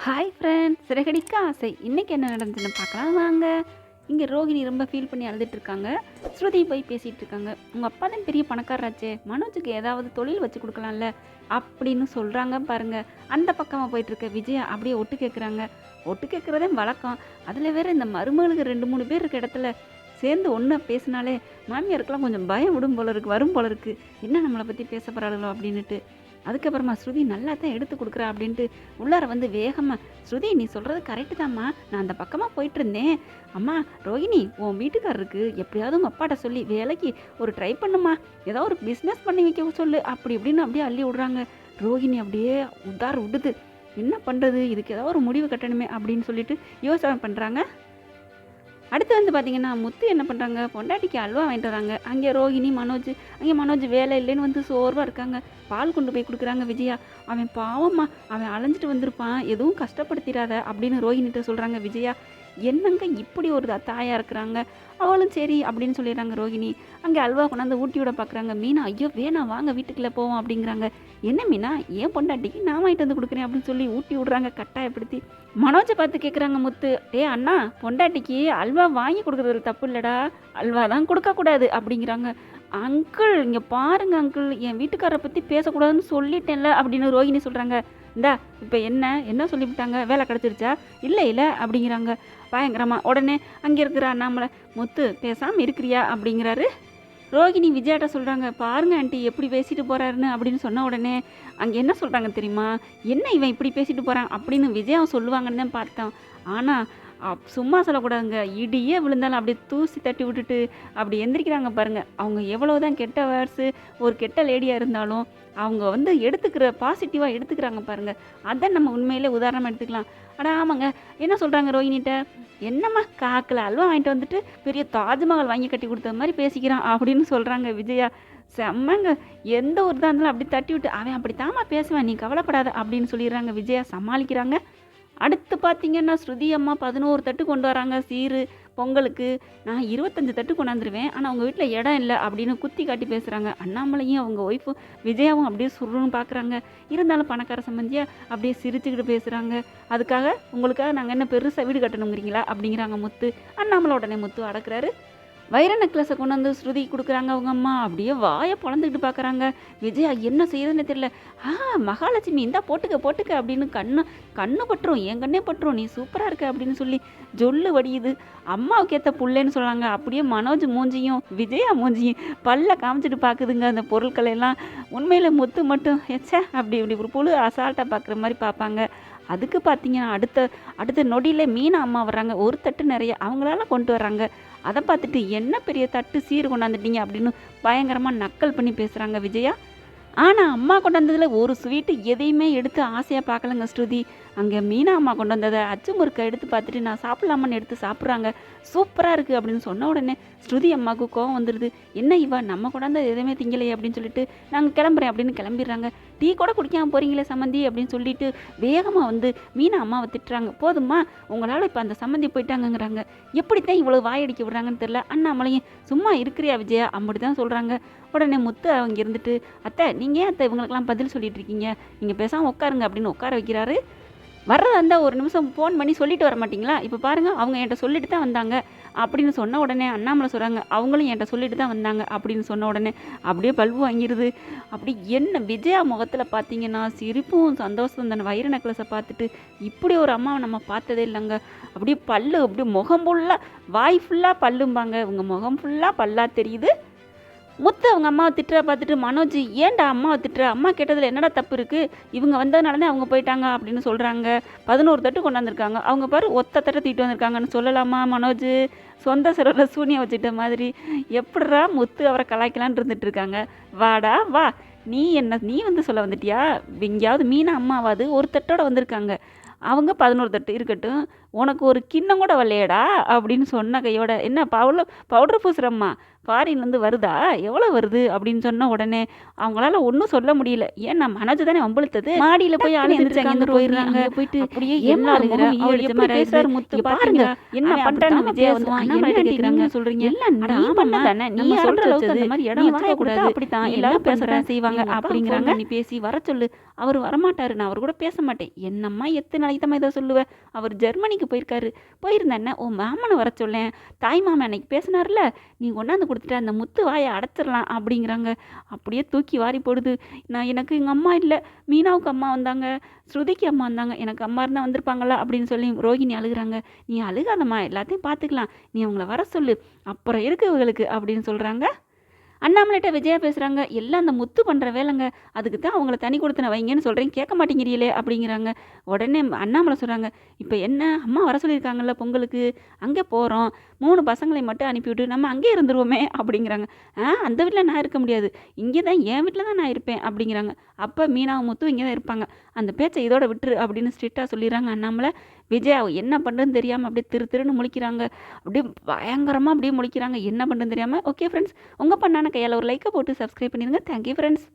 Hi friends, Siragadikka ஆசை. இன்றைக்கி என்ன நடந்துச்சுன்னு பார்க்கலாம் வாங்க. இங்கே ரோஹிணி ரொம்ப ஃபீல் பண்ணி அழுதுட்டு இருக்காங்க. ஸ்ருதி போய் பேசிகிட்டு இருக்காங்க. உங்கள் அப்பா தான் பெரிய பணக்காரராச்சே, மனோஜுக்கு ஏதாவது தொழில் வச்சு கொடுக்கலாம்ல அப்படின்னு சொல்கிறாங்க பாருங்கள். அந்த பக்கமாக போயிட்டுருக்க விஜயா அப்படியே ஒட்டு கேட்குறாங்க. ஒட்டு கேட்குறதே வழக்கம். அதில் வேறு இந்த மருமகளுக்கு 2-3 பேர் இருக்க இடத்துல சேர்ந்து ஒன்றா பேசினாலே மாமியாருக்கெல்லாம் கொஞ்சம் பயம் விடும் போல இருக்குது, வரும் போல இருக்குது. என்ன நம்மளை பற்றி பேச போகிறாங்களோ அப்படின்ட்டு. அதுக்கப்புறமா ஸ்ருதி நல்லா தான் எடுத்து கொடுக்குறா அப்படின்ட்டு உள்ளார வந்து வேகமாக, ஸ்ருதி நீ சொல்கிறது கரெக்டு தாம்மா, நான் அந்த பக்கமாக போயிட்டு இருந்தேன். அம்மா ரோஹிணி, உன் வீட்டுக்காரருக்கு எப்படியாவது உங்கள் அப்பாட்ட சொல்லி வேலைக்கு ஒரு ட்ரை பண்ணுமா, ஏதோ ஒரு பிஸ்னஸ் பண்ணி வைக்க சொல்லு அப்படி இப்படின்னு அப்படியே அள்ளி விடுறாங்க. ரோஹிணி அப்படியே உதார் விடுது. என்ன பண்ணுறது, இதுக்கு ஏதோ ஒரு முடிவு கட்டணுமே அப்படின்னு சொல்லிட்டு யோசனை பண்ணுறாங்க. அடுத்து வந்து பார்த்திங்கன்னா முத்து என்ன பண்ணுறாங்க, பொண்டாட்டிக்கு அல்வா வாங்கிட்டு வராங்க. அங்கே ரோஹிணி மனோஜ் வேலை இல்லைன்னு வந்து சோர்வாக இருக்காங்க. பால் கொண்டு போய் கொடுக்குறாங்க விஜயா. அவன் பாவம்மா, அவன் அலைஞ்சிட்டு வந்திருப்பான், எதுவும் கஷ்டப்படுத்திடாத அப்படின்னு ரோஹிணிகிட்ட சொல்கிறாங்க விஜயா. என்னங்க இப்படி ஒரு தாயாக இருக்கிறாங்க. அவளும் சரி அப்படின்னு சொல்லிடுறாங்க ரோஹிணி. அங்கே அல்வா கொண்டாந்து ஊட்டி விட பார்க்குறாங்க. மீனா ஐயோ வேணாம் வாங்க வீட்டுக்குள்ளே போவோம் அப்படிங்கிறாங்க. என்ன மீனா, ஏன் பொண்டாட்டிக்கு நான் வாங்கிட்டு வந்து கொடுக்குறேன் அப்படின்னு சொல்லி ஊட்டி விட்றாங்க கட்டாயப்படுத்தி. மனோஜை பார்த்து கேட்குறாங்க முத்து, அண்ணா பொண்டாட்டிக்கு அல்வா வாங்கி கொடுக்குறது தப்பு இல்லைடா, அல்வா தான் கொடுக்கக்கூடாது அப்படிங்கிறாங்க. அங்கிள் இங்கே பாருங்க அங்கிள், என் வீட்டுக்காரரை பற்றி பேசக்கூடாதுன்னு சொல்லிட்டேன்ல அப்படின்னு ரோஹிணி சொல்கிறாங்க. இந்தா இப்போ என்ன சொல்லிவிட்டாங்க, வேலை கிடச்சிருச்சா, இல்லை அப்படிங்கிறாங்க பயங்கரமாக. உடனே அங்கே இருக்கிற அண்ணாமலை, முத்து பேசாமல் இருக்கிறியா அப்படிங்கிறாரு. ரோஹிணி விஜயாட்ட சொல்கிறாங்க, பாருங்க ஆண்டி எப்படி பேசிட்டு போகிறாருன்னு அப்படின்னு சொன்ன உடனே அங்கே என்ன சொல்கிறாங்க தெரியுமா, என்ன இவன் இப்படி பேசிட்டு போகிறான் அப்படின்னு விஜயாவை சொல்லுவாங்கன்னு தான் பார்த்தோம். ஆனால் சும்மா சொல்லக்கூடாதுங்க, இடியே விழுந்தாலும் அப்படியே தூசி தட்டி விட்டுட்டு அப்படி எந்திரிக்கிறாங்க பாருங்கள். அவங்க எவ்வளோதான் கெட்ட வேர்ஸு ஒரு கெட்ட லேடியாக இருந்தாலும் அவங்க வந்து எடுத்துக்கிற பாசிட்டிவாக எடுத்துக்கிறாங்க பாருங்கள். அதை நம்ம உண்மையிலே உதாரணமாக எடுத்துக்கலாம். ஆனால் ஆமாங்க, என்ன சொல்கிறாங்க ரோஹினிட்ட, என்னம்மா காக்கில் அல்வா வாங்கிட்டு வந்துட்டு பெரிய தாஜ்மஹால் வாங்கி கட்டி கொடுத்த மாதிரி பேசிக்கிறான் அப்படின்னு சொல்கிறாங்க விஜயா. செம்மங்க, எந்த ஒரு இதாக இருந்தாலும் அப்படி தட்டி விட்டு அவன் அப்படி தாமா பேசுவேன், நீ கவலைப்படாத அப்படின்னு சொல்லிடுறாங்க விஜயா, சமாளிக்கிறாங்க. அடுத்து பார்த்திங்கன்னா ஸ்ருதி அம்மா 11 தட்டு கொண்டு வராங்க சீரு பொங்கலுக்கு. நான் 25 தட்டு கொண்டாந்துருவேன், ஆனால் அவங்க வீட்டில் இடம் இல்லை அப்படின்னு குத்தி காட்டி பேசுகிறாங்க. அண்ணாமலையும் அவங்க ஒய்ஃபும் விஜயாவும் அப்படியே சுருன்னு பார்க்குறாங்க. இருந்தாலும் பணக்கார சம்பந்தியாக அப்படியே சிரிச்சுக்கிட்டு பேசுகிறாங்க. உங்களுக்காக நாங்கள் என்ன பெருசாக வீடு கட்டணுங்கிறீங்களா அப்படிங்கிறாங்க முத்து. அண்ணாமலை உடனே முத்து அடக்குறாரு. வைர நெக்லஸை கொண்டு வந்து ஸ்ருதி கொடுக்குறாங்க அவங்க அம்மா. அப்படியே வாயை பொழந்துக்கிட்டு பார்க்குறாங்க. விஜயா என்ன செய்யறதுன்னு தெரியல. மகாலட்சுமி இந்தா போட்டுக்க அப்படின்னு கண்ணு பட்டுரும், என் கண்ணே பட்டுரும், நீ சூப்பராக இருக்க அப்படின்னு சொல்லி ஜொல்லு வடியுது. அம்மாவுக்கு ஏற்ற புள்ளேன்னு சொன்னாங்க. அப்படியே மனோஜ் மூஞ்சியும் விஜயா மூஞ்சியும் பல்ல காமிச்சிட்டு பார்க்குதுங்க அந்த பொருட்களை எல்லாம். உண்மையில் முத்து மட்டும் அப்படி ஒரு புழு அசால்ட்டாக பார்க்குற மாதிரி பார்ப்பாங்க. அதுக்கு பார்த்தீங்கன்னா அடுத்த நொடியில் மீனா அம்மா வர்றாங்க. ஒரு தட்டு நிறைய அவங்களால கொண்டு வர்றாங்க. அதை பார்த்துட்டு என்ன பெரிய தட்டு சீர் கொண்டாந்துட்டீங்க அப்படின்னு பயங்கரமாக நக்கல் பண்ணி பேசுகிறாங்க விஜயா. ஆனால் அம்மா கொண்டு வந்ததில் ஒரு ஸ்வீட்டு எதையுமே எடுத்து ஆசையாக பார்க்கலங்க ஸ்ருதி. அங்கே மீனா அம்மா கொண்டு வந்ததை அச்சு முறுக்கை எடுத்து பார்த்துட்டு நான் சாப்பிடலாமான்னு எடுத்து சாப்பிட்றாங்க. சூப்பராக இருக்குது அப்படின்னு சொன்ன உடனே ஸ்ருதி அம்மாவுக்கு கோவம் வந்துடுது. என்ன இவா நம்ம கொண்டாந்து எதுவுமே திங்கலையே அப்படின்னு சொல்லிட்டு நாங்கள் கிளம்புறேன் அப்படின்னு கிளம்பிடுறாங்க. டீ கூட குடிக்காமல் போகிறீங்களே சம்மந்தி அப்படின்னு சொல்லிட்டு வேகமாக வந்து மீனா அம்மாவை திட்டுறாங்க. போதுமா, உங்களால் இப்போ அந்த சம்மந்தி போயிட்டாங்கங்கிறாங்க. எப்படித்தான் இவ்வளோ வாயடிக்க விடுறாங்கன்னு தெரில. அண்ணாமலையும் சும்மா இருக்கிறியா விஜயா அப்படி தான் சொல்கிறாங்க. உடனே முத்து அவங்க இருந்துட்டு, அத்தை நீங்கள் ஏன் அத்தை இவங்களுக்கெல்லாம் பதில் சொல்லிட்டு இருக்கீங்க, நீங்கள் பேசாமல் உட்காருங்க அப்படின்னு உட்கார வைக்கிறாரு. வர்றதா இருந்தால் ஒரு நிமிஷம் ஃபோன் பண்ணி சொல்லிட்டு வர மாட்டிங்களா, இப்போ பாருங்கள் அவங்க என்கிட்ட சொல்லிட்டு தான் வந்தாங்க அப்படின்னு சொன்ன உடனே அண்ணாமலை சொல்கிறாங்க, அவங்களும் என்கிட்ட சொல்லிட்டு தான் வந்தாங்க அப்படின்னு சொன்ன உடனே அப்படியே பல்பு வாங்கிடுது. அப்படி என்ன விஜயா முகத்தில் பார்த்தீங்கன்னா சிரிப்பும் சந்தோஷம் தானே. வைர நெக்லஸை பார்த்துட்டு இப்படி ஒரு அம்மாவை நம்ம பார்த்ததே இல்லைங்க. அப்படியே பல்லு அப்படியே முகம் ஃபுல்லாக வாய் ஃபுல்லாக பல்லும்பாங்க, இவங்க முகம் ஃபுல்லாக பல்லாக தெரியுது. முத்து அவங்க அம்மாவை திட்டுற பார்த்துட்டு மனோஜ், ஏன்டா அம்மாவை திட்டுற, அம்மா கேட்டதில் என்னடா தப்பு இருக்குது, இவங்க வந்ததுனால தான் அவங்க போயிட்டாங்க அப்படின்னு சொல்கிறாங்க. 11 தட்டு கொண்டாந்துருக்காங்க, அவங்க பாரு ஒத்த தட்டை தூக்கிட்டு வந்திருக்காங்கன்னு சொல்லலாமா மனோஜ், சொந்த செலவில் சூனியம் வச்சுட்ட மாதிரி. எப்படிரா முத்து அவரை கலாய்க்கலான்னு இருந்துட்டு இருக்காங்க. வாடா வா, நீ வந்து சொல்ல வந்துட்டியா, எங்கேயாவது மீனா அம்மாவாது ஒரு தட்டோட வந்திருக்காங்க, அவங்க 11 தட்டு இருக்கட்டும், உனக்கு ஒரு கிண்ணம் கூட வரலையடா அப்படின்னு சொன்ன கையோட, என்ன பவுடர் பூசுகிறம்மா ஃபாரின்லேருந்து வருதா, எவ்வளோ வருது அப்படின்னு சொன்ன உடனே அவங்களால ஒன்றும் சொல்ல முடியல. ஏன்னா மனோஜ் தானே வம்பளுத்தது. மாடியில் போய் ஆளு எந்திரிச்சாங்க போயிடுறாங்க. போயிட்டு அப்படியே என்ன பாருங்க என்ன பண்ணுறாங்க விஜயா வந்து சொல்கிறீங்க, எல்லாம் நீ பண்ண தானே, நீ சொல்கிற அளவுக்கு அந்த மாதிரி இடம் வச்சுக்கூடாது, அப்படித்தான் எல்லாரும் பேசுகிறேன் செய்வாங்க அப்படிங்கிறாங்க. நீ பேசி வர சொல்லு, அவர் வரமாட்டாரு, நான் அவர் கூட பேச மாட்டேன், என்னம்மா எத்தனை நாளைக்கு தான் இதை சொல்லுவேன். அவர் ஜெர்மனிக்கு போயிருக்காரு. போயிருந்தேன்னா உன் மாமனை வர சொல்லேன். தாய் மாமன் அன்னைக்கு பேசினார்ல, நீ கொண்டாந்து கொடுத்துட்ட அந்த முத்து வாயை அடைச்சிடலாம் அப்படிங்கிறாங்க. அப்படியே தூக்கி வாரி போடுது. எனக்கு எங்கள் அம்மா இல்லை, மீனாவுக்கு அம்மா வந்தாங்க, ஸ்ருதிக்கு அம்மா வந்தாங்க, எனக்கு அம்மா இருந்தால் வந்திருப்பாங்களா அப்படின்னு சொல்லி ரோகிணி அழுகுறாங்க. நீ அழுகாதம்மா, எல்லாத்தையும் பார்த்துக்கலாம், நீ அவங்கள வர சொல்லு, அப்புறம் இருக்கு இவங்களுக்கு அப்படின்னு சொல்கிறாங்க. அண்ணாமலைகிட்ட விஜயா பேசுகிறாங்க. எல்லாம் அந்த முத்து பண்ணுற வேலைங்க, அதுக்கு தான் அவங்கள தனி கொடுத்தன வைங்கன்னு சொல்கிறேன், கேட்க மாட்டேங்கிறீங்களே அப்படிங்கிறாங்க. உடனே அண்ணாமலை சொல்கிறாங்க, இப்போ என்ன அம்மா வர சொல்லியிருக்காங்கல்ல பொங்கலுக்கு, அங்கே போகிறோம், 3 பசங்களை மட்டும் அனுப்பிவிட்டு நம்ம அங்கே இருந்துருவோமே அப்படிங்கிறாங்க. அந்த வீட்டில் நான் இருக்க முடியாது, இங்கே தான் என் வீட்டில் தான் நான் இருப்பேன் அப்படிங்கிறாங்க. அப்போ மீனாவும் முத்தும் இங்கே தான் இருப்பாங்க, அந்த பேச்சை இதோட விட்டுரு அப்படின்னு ஸ்ட்ரிக்டாக சொல்லிடுறாங்க அண்ணாமலை. விஜயா என்ன பண்ணுறதுன்னு தெரியாமல் அப்படியே திருன்னு முழிக்கிறாங்க. அப்படியே பயங்கரமாக அப்படியே முழிக்கிறாங்க, என்ன பண்ணுறதுன்னு தெரியாமல். ஓகே ஃப்ரெண்ட்ஸ், உங்கள் பண்ணான கையால் ஒரு லைக்கை போட்டு சப்ஸ்கிரைப் பண்ணிடுங்க. Thank you friends.